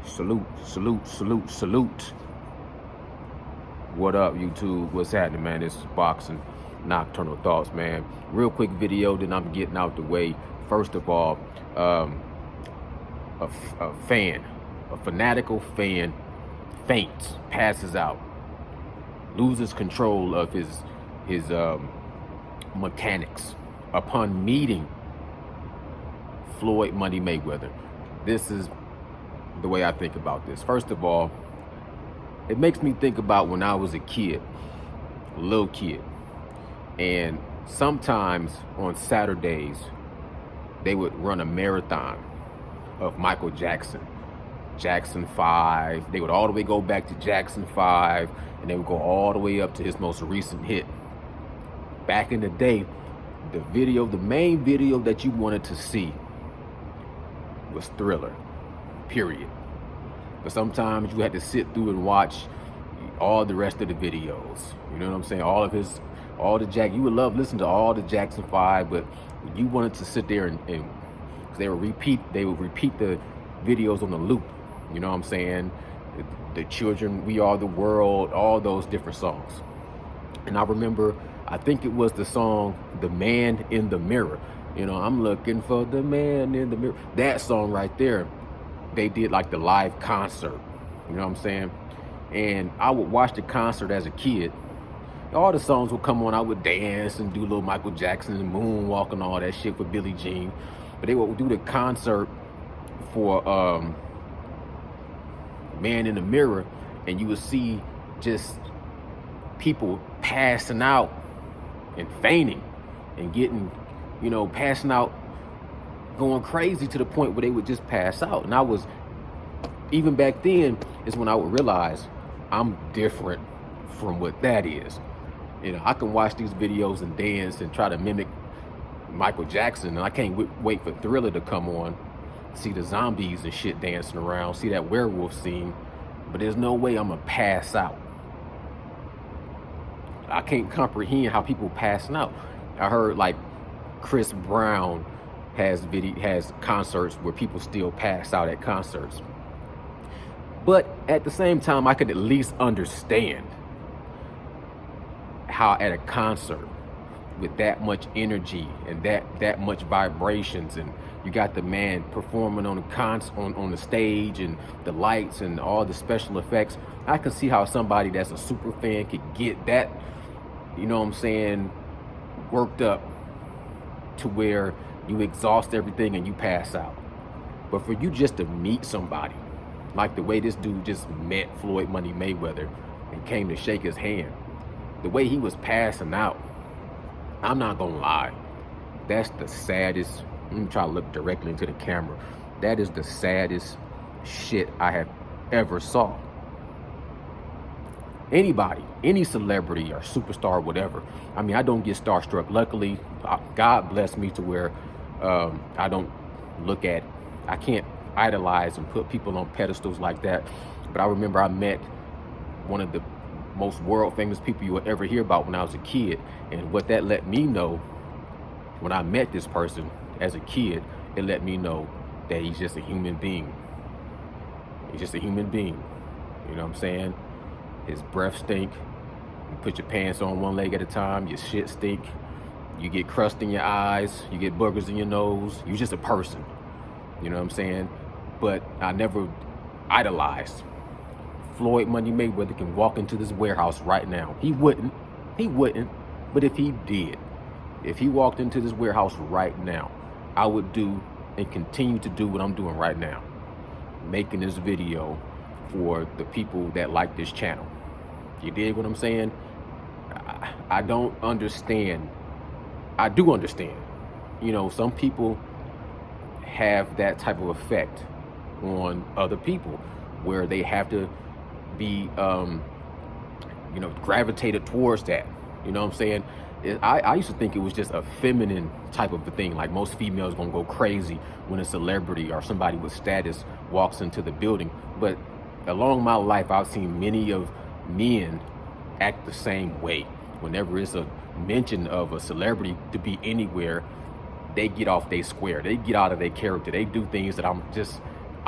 Salute, salute, salute, salute. What up, YouTube? What's happening, man? This is Boxing Nocturnal Thoughts, man. Real quick video, then I'm getting out the way. First of all, a fanatical fan faints, passes out, loses control of his mechanics upon meeting Floyd Money Mayweather. This is the way I think about this. First of all, it makes me think about when I was a kid, a little kid, and sometimes on Saturdays they would run a marathon of Michael Jackson 5. They would all the way go back to Jackson 5, and they would go all the way up to his most recent hit. Back in the day, the main video that you wanted to see was Thriller, period. But sometimes you had to sit through and watch all the rest of the videos. You know what I'm saying? You would love listening to all the Jackson 5, but you wanted to sit there and they would repeat the videos on the loop. You know what I'm saying? The Children, We Are the World, all those different songs. And I remember, I think it was the song, The Man in the Mirror. You know, I'm looking for the man in the mirror. That song right there, they did like the live concert. You know what I'm saying? And I would watch the concert as a kid. All the songs would come on. I would dance and do little Michael Jackson and moonwalk and all that shit for Billie Jean. But they would do the concert for Man in the Mirror, and you would see just people passing out and fainting and getting, you know, passing out, going crazy to the point where they would just pass out. And even back then is when I would realize I'm different from what that is. You know, I can watch these videos and dance and try to mimic Michael Jackson, and I can't wait for Thriller to come on, see the zombies and shit dancing around, see that werewolf scene, but there's no way I'm gonna pass out. I can't comprehend how people passing out. I heard like Chris Brown has concerts where people still pass out at concerts. But at the same time, I could at least understand how at a concert with that much energy and that much vibrations, and you got the man performing on the stage and the lights and all the special effects, I can see how somebody that's a super fan could get that, you know what I'm saying, worked up to where you exhaust everything and you pass out. But for you just to meet somebody, like the way this dude just met Floyd Money Mayweather and came to shake his hand, the way he was passing out, I'm not gonna lie, that's the saddest. Let me try to look directly into the camera. That is the saddest shit I have ever saw. Anybody, any celebrity or superstar or whatever. I mean, I don't get starstruck. Luckily, God bless me to where I can't idolize and put people on pedestals like that. But I remember I met one of the most world famous people you will ever hear about when I was a kid. And what that let me know when I met this person as a kid, it let me know that he's just a human being. He's just a human being. You know what I'm saying? His breath stink. You put your pants on one leg at a time, your shit stink. You get crust in your eyes, you get boogers in your nose. You're just a person. You know what I'm saying? But I never idolized. Floyd Money Mayweather can walk into this warehouse right now. He wouldn't, but if he did, if he walked into this warehouse right now, I would do and continue to do what I'm doing right now, making this video for the people that like this channel. You dig what I'm saying? I don't understand. I do understand. You know, some people have that type of effect on other people where they have to be, you know, gravitated towards that. You know what I'm saying? I used to think it was just a feminine type of a thing. Like most females gonna go crazy when a celebrity or somebody with status walks into the building. But along my life, I've seen many of men act the same way. Whenever it's a mention of a celebrity to be anywhere, they get off their square. They get out of their character. They do things that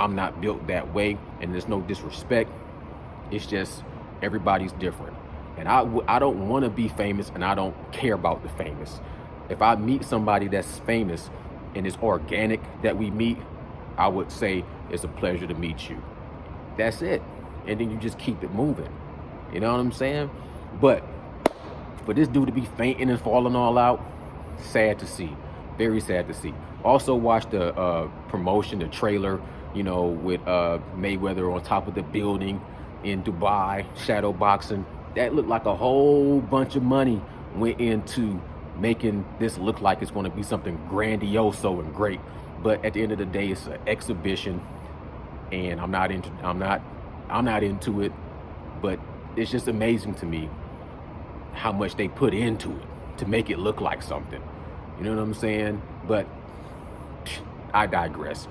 I'm not built that way, and there's no disrespect. It's just everybody's different. And I don't want to be famous, and I don't care about the famous. If I meet somebody that's famous and it's organic that we meet, I would say it's a pleasure to meet you. That's it. And then you just keep it moving. You know what I'm saying? But for this dude to be fainting and falling all out, sad to see. Very sad to see. Also watched the promotion, the trailer, you know, with Mayweather on top of the building in Dubai, shadow boxing. That looked like a whole bunch of money went into making this look like it's going to be something grandiose and great. But at the end of the day, it's an exhibition, and I'm not into it. But it's just amazing to me how much they put into it to make it look like something. You know what I'm saying? But I digress.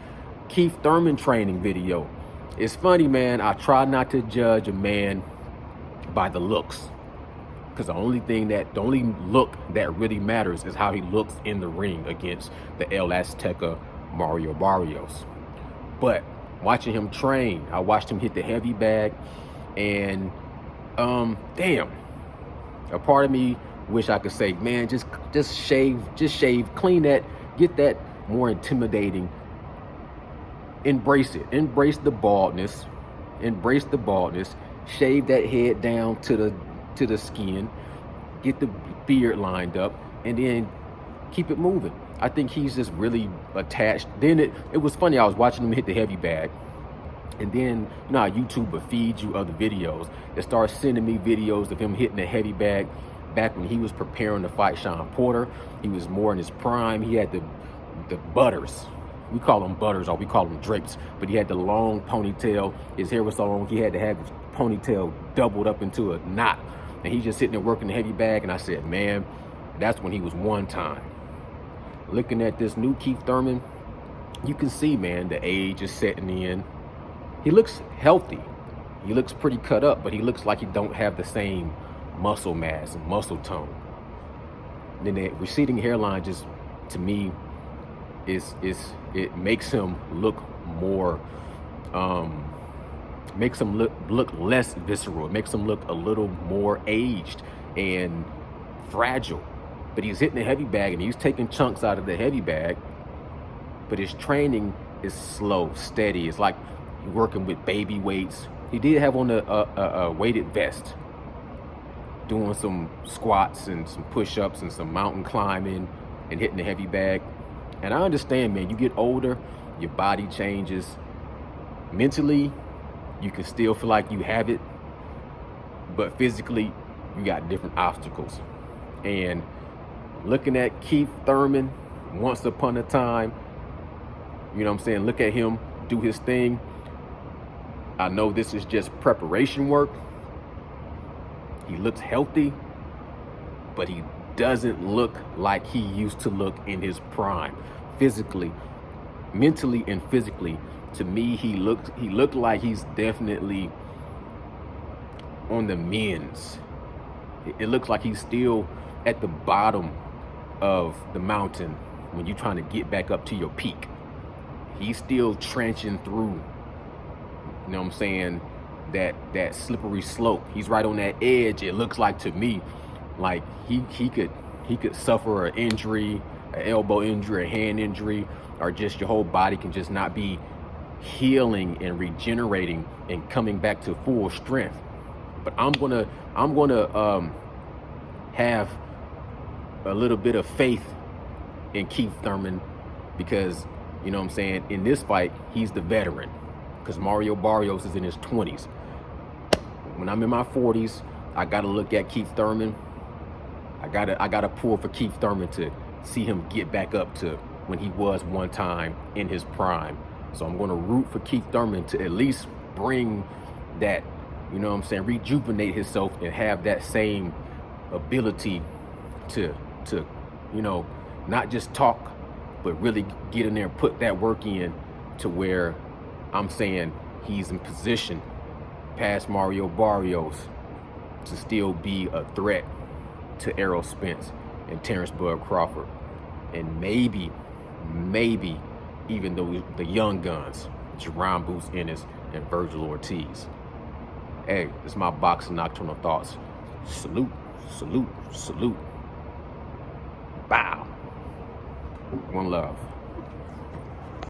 Keith Thurman training video. It's funny, man. I try not to judge a man by the looks, because the only look that really matters is how he looks in the ring against the El Azteca Mario Barrios. But watching him train, I watched him hit the heavy bag, and damn, a part of me wish I could say, man, just shave, clean that, get that more intimidating. Embrace it. Embrace the baldness. Shave that head down to the skin. Get the beard lined up, and then keep it moving. I think he's just really attached. Then it was funny. I was watching him hit the heavy bag, and then you know how YouTube will feed you other videos. It started sending me videos of him hitting the heavy bag back when he was preparing to fight Sean Porter. He was more in his prime. He had the butters. We call them butters, or we call them drapes. But he had the long ponytail. His hair was so long, he had to have his ponytail doubled up into a knot. And he's just sitting there working the heavy bag. And I said, man, that's when he was one time. Looking at this new Keith Thurman, you can see, man, the age is setting in. He looks healthy. He looks pretty cut up, but he looks like he don't have the same muscle mass and muscle tone. And then the receding hairline just, to me, it makes him look more, makes him look less visceral. It makes him look a little more aged and fragile. But he's hitting the heavy bag, and he's taking chunks out of the heavy bag, but his training is slow, steady. It's like working with baby weights. He did have on a weighted vest, doing some squats and some push-ups and some mountain climbing and hitting the heavy bag. And I understand, man, you get older, your body changes. Mentally, you can still feel like you have it, but physically, you got different obstacles. And looking at Keith Thurman, once upon a time, you know what I'm saying? Look at him do his thing. I know this is just preparation work. He looks healthy, but he doesn't look like he used to look in his prime. Physically, mentally, and physically, to me, he looked like he's definitely on the men's. It looks like he's still at the bottom of the mountain when you're trying to get back up to your peak. He's still trenching through, you know what I'm saying, that slippery slope. He's right on that edge. It looks like to me like he could suffer an injury, an elbow injury, a hand injury, or just your whole body can just not be healing and regenerating and coming back to full strength. But I'm gonna have a little bit of faith in Keith Thurman, because you know what I'm saying, in this fight he's the veteran, because Mario Barrios is in his 20s. When I'm in my 40s, I gotta look at Keith Thurman. I gotta pull for Keith Thurman to see him get back up to when he was one time in his prime. So I'm gonna root for Keith Thurman to at least bring that, you know what I'm saying, rejuvenate himself and have that same ability to you know, not just talk, but really get in there and put that work in to where I'm saying he's in position past Mario Barrios to still be a threat to Errol Spence and Terrence Bud Crawford, and maybe even the young guns, Jerron Boots Ennis, and Virgil Ortiz. Hey, it's my boxing nocturnal thoughts. Salute, salute, salute. Bow. One love.